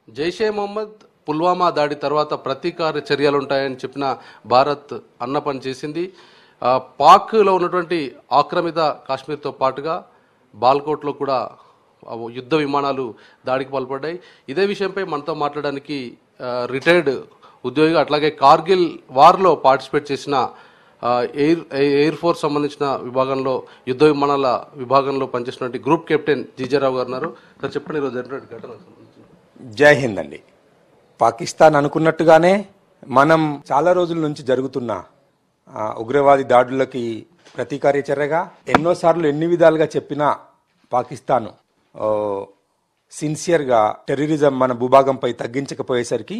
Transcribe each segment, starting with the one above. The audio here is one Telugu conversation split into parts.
జైషే మహమ్మద్ పుల్వామా దాడి తర్వాత ప్రతీకార చర్యలుంటాయని చెప్పిన భారత్ అన్న పని చేసింది. పాక్లో ఉన్నటువంటి ఆక్రమిత కాశ్మీర్తో పాటుగా బాల్కోట్లో కూడా యుద్ధ విమానాలు దాడికి పాల్పడ్డాయి. ఇదే విషయంపై మనతో మాట్లాడడానికి రిటైర్డ్ ఉద్యోగి అట్లాగే కార్గిల్ వార్లో పార్టిసిపేట్ చేసిన ఎయిర్ ఫోర్స్ సంబంధించిన విభాగంలో యుద్ధ విమానాల విభాగంలో పనిచేసినటువంటి గ్రూప్ కెప్టెన్ జీజారావు గారు ఉన్నారు. సార్ చెప్పండి, ఈరోజు జరిగినటువంటి ఘటన. జై హింద్ అండి. పాకిస్తాన్ అనుకున్నట్టుగానే మనం చాలా రోజుల నుంచి జరుగుతున్న ఉగ్రవాది దాడులకి ప్రతీకార్యచర్యగా ఎన్నోసార్లు ఎన్ని విధాలుగా చెప్పినా పాకిస్తాన్ సిన్సియర్గా టెర్రరిజం మన భూభాగంపై తగ్గించకపోయేసరికి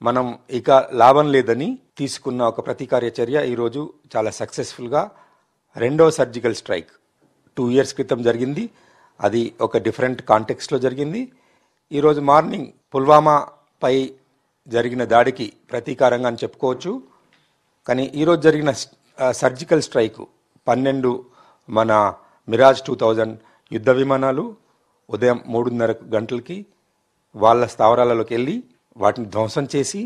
మనం ఇక లాభం లేదని తీసుకున్న ఒక ప్రతీకార్య చర్య ఈరోజు చాలా సక్సెస్ఫుల్గా రెండో సర్జికల్ స్ట్రైక్ 2 years క్రితం జరిగింది. అది ఒక డిఫరెంట్ కాంటెక్స్ట్లో జరిగింది. ఈరోజు మార్నింగ్ పుల్వామాపై జరిగిన దాడికి ప్రతీకారంగా అని చెప్పుకోవచ్చు. కానీ ఈరోజు జరిగిన సర్జికల్ స్ట్రైక్ 12 మన మిరాజ్ 2000 యుద్ధ విమానాలు ఉదయం 3:30 గంటలకి వాళ్ళ స్థావరాలలోకి వెళ్ళి వాటిని ధ్వంసం చేసి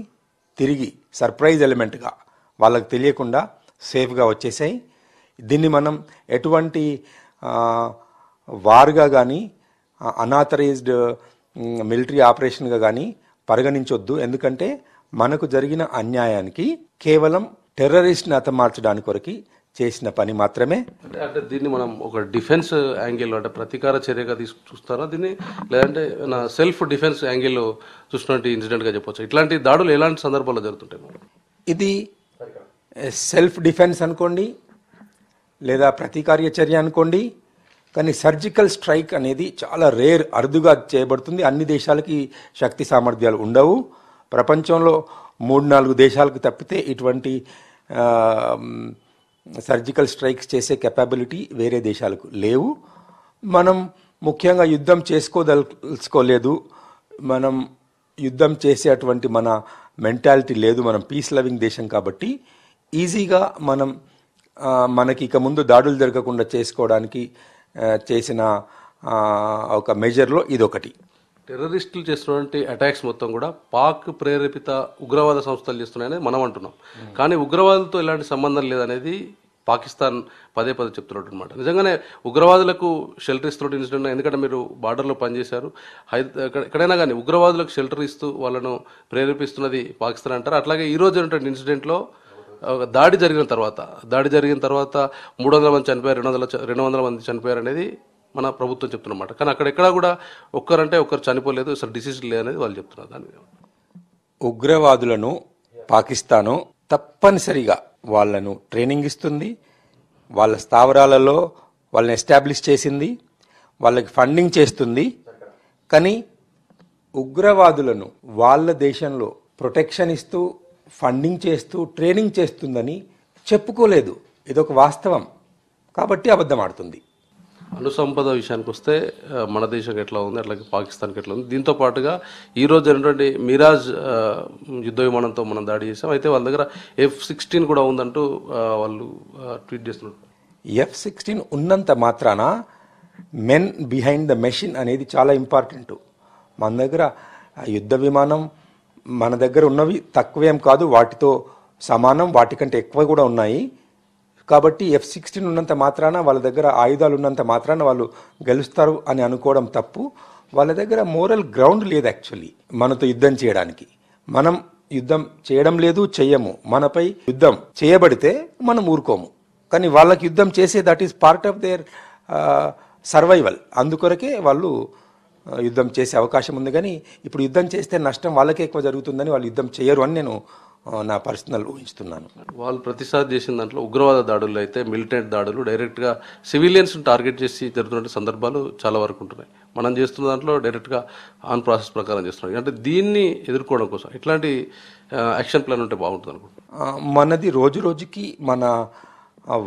తిరిగి సర్ప్రైజ్ ఎలిమెంట్గా వాళ్ళకి తెలియకుండా సేఫ్గా వచ్చేసాయి. దీన్ని మనం ఎటువంటి వార్గా కానీ అనాథరైజ్డ్ మిలిటరీ ఆపరేషన్గా కానీ పరిగణించొద్దు. ఎందుకంటే మనకు జరిగిన అన్యాయానికి కేవలం టెర్రరిస్ట్ని హతమార్చడానికి కొరకు చేసిన పని మాత్రమే. అంటే దీన్ని మనం ఒక డిఫెన్స్ యాంగిల్ అంటే ప్రతీకార చర్యగా చూస్తారా దీన్ని, లేదంటే సెల్ఫ్ డిఫెన్స్ యాంగిల్లో చూసినటువంటి ఇన్సిడెంట్గా చెప్పవచ్చు? ఇట్లాంటి దాడులు ఎలాంటి సందర్భాల్లో జరుగుతుంటాయి? ఇది సెల్ఫ్ డిఫెన్స్ అనుకోండి, లేదా ప్రతీకార్య చర్య అనుకోండి. కానీ సర్జికల్ స్ట్రైక్ అనేది చాలా రేర్, అరుదుగా చేయబడుతుంది. అన్ని దేశాలకి శక్తి సామర్థ్యాలు ఉండవు. ప్రపంచంలో 3-4 దేశాలకు తప్పితే ఇటువంటి సర్జికల్ స్ట్రైక్స్ చేసే కెపాబిలిటీ వేరే దేశాలకు లేవు. మనం ముఖ్యంగా యుద్ధం చేసుకోదలుచుకోలేదు, మనం యుద్ధం చేసేటువంటి మన మెంటాలిటీ లేదు. మనం పీస్ లవింగ్ దేశం కాబట్టి ఈజీగా మనం మనకి ఇక ముందు దాడులు జరగకుండా చేసుకోవడానికి చేసిన ఒక మెజర్లో ఇదొకటి. టెర్రరిస్టులు చేస్తున్నటువంటి అటాక్స్ మొత్తం కూడా పాక్ ప్రేరేపిత ఉగ్రవాద సంస్థలు చేస్తున్నాయని మనం అంటున్నాం. కానీ ఉగ్రవాదులతో ఎలాంటి సంబంధం లేదనేది పాకిస్తాన్ పదే చెప్తున్నట్టు అనమాట. నిజంగానే ఉగ్రవాదులకు షెల్టర్ ఇస్తున్న ఇన్సిడెంట్, ఎందుకంటే మీరు బార్డర్లో పనిచేశారు, ఎక్కడైనా కానీ ఉగ్రవాదులకు షెల్టర్ ఇస్తూ వాళ్ళను ప్రేరేపిస్తున్నది పాకిస్తాన్ అంటారు. అట్లాగే ఈ రోజు ఉన్నటువంటి ఇన్సిడెంట్లో దాడి జరిగిన తర్వాత 300 మంది చనిపోయారు, 200 మంది చనిపోయారు అనేది మన ప్రభుత్వం చెప్తున్నమాట. కానీ అక్కడెక్కడా కూడా ఒక్కరంటే ఒక్కరు చనిపోలేదు, అసలు డిసీజ్ లేదనేది వాళ్ళు చెప్తున్నారు. దాని మీద ఉగ్రవాదులను పాకిస్తాను తప్పనిసరిగా వాళ్ళను ట్రైనింగ్ ఇస్తుంది, వాళ్ళ స్థావరాలలో వాళ్ళని ఎస్టాబ్లిష్ చేసింది, వాళ్ళకి ఫండింగ్ చేస్తుంది. కానీ ఉగ్రవాదులను వాళ్ళ దేశంలో ప్రొటెక్షన్ ఇస్తూ ఫండింగ్ చేస్తూ ట్రైనింగ్ చేస్తుందని చెప్పుకోలేదు. ఇదొక వాస్తవం కాబట్టి అబద్ధం ఆడుతుంది. అణుసంపద విషయానికి వస్తే మన దేశం ఎట్లా ఉంది, అట్లాగే పాకిస్తాన్కి ఎట్లా ఉంది. దీంతో పాటుగా ఈరోజు జరిగినటువంటి మిరాజ్ యుద్ధ విమానంతో మనం దాడి చేసాం. అయితే వాళ్ళ దగ్గర F-16 కూడా ఉందంటూ వాళ్ళు ట్వీట్ చేస్తున్నారు. F-16 ఉన్నంత మాత్రాన మెన్ బిహైండ్ ద మెషిన్ అనేది చాలా ఇంపార్టెంట్. మన దగ్గర యుద్ధ విమానం మన దగ్గర ఉన్నవి తక్కువేం కాదు, వాటితో సమానం, వాటికంటే ఎక్కువ కూడా ఉన్నాయి. కాబట్టి F-16 ఉన్నంత మాత్రాన, వాళ్ళ దగ్గర ఆయుధాలు ఉన్నంత మాత్రాన వాళ్ళు గెలుస్తారు అని అనుకోవడం తప్పు. వాళ్ళ దగ్గర మోరల్ గ్రౌండ్ లేదు యాక్చువల్లీ మనతో యుద్ధం చేయడానికి. మనం యుద్ధం చేయడం లేదు, చెయ్యము. మనపై యుద్ధం చేయబడితే మనం ఊరుకోము. కానీ వాళ్ళకి యుద్ధం చేసే that is part of their survival. అందుకొరకే వాళ్ళు యుద్ధం చేసే అవకాశం ఉంది. కానీ ఇప్పుడు యుద్ధం చేస్తే నష్టం వాళ్ళకే ఎక్కువ జరుగుతుందని వాళ్ళు యుద్ధం చేయరు అని నేను నా పర్సనల్ ఊహిస్తున్నాను. వాళ్ళు ప్రతిసారి చేసిన దాంట్లో ఉగ్రవాద దాడులు అయితే మిలిటెంట్ దాడులు డైరెక్ట్గా సివిలియన్స్ టార్గెట్ చేసి జరుగుతున్న సందర్భాలు చాలా వరకు ఉంటున్నాయి. మనం చేస్తున్న దాంట్లో డైరెక్ట్గా ఆన్ ప్రాసెస్ ప్రకారం చేస్తున్నాం. అంటే దీన్ని ఎదుర్కోవడం కోసం ఇట్లాంటి యాక్షన్ ప్లాన్ ఉంటే బాగుంటుంది అనుకుంటున్నాను. మనది రోజు రోజుకి మన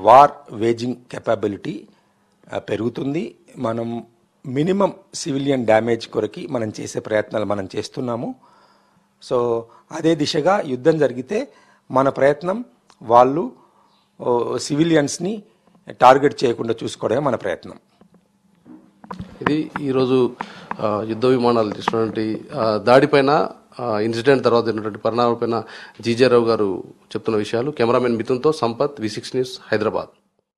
వార్ వేజింగ్ కెపాబిలిటీ పెరుగుతుంది. మనం మినిమం సివిలియన్ డ్యామేజ్ కొరకి మనం చేసే ప్రయత్నాలు మనం చేస్తున్నాము. సో అదే దిశగా యుద్ధం జరిగితే మన ప్రయత్నం వాళ్ళు సివిలియన్స్ని టార్గెట్ చేయకుండా చూసుకోవడమే మన ప్రయత్నం. ఇది ఈరోజు యుద్ధ విమానాలు చేసినటువంటి దాడిపైన ఇన్సిడెంట్ తర్వాత జరిగినటువంటి పరిణామాలపైన జీజే రావు గారు చెప్తున్న విషయాలు. కెమెరామెన్ మిథున్తో సంపత్, V6 న్యూస్, హైదరాబాద్.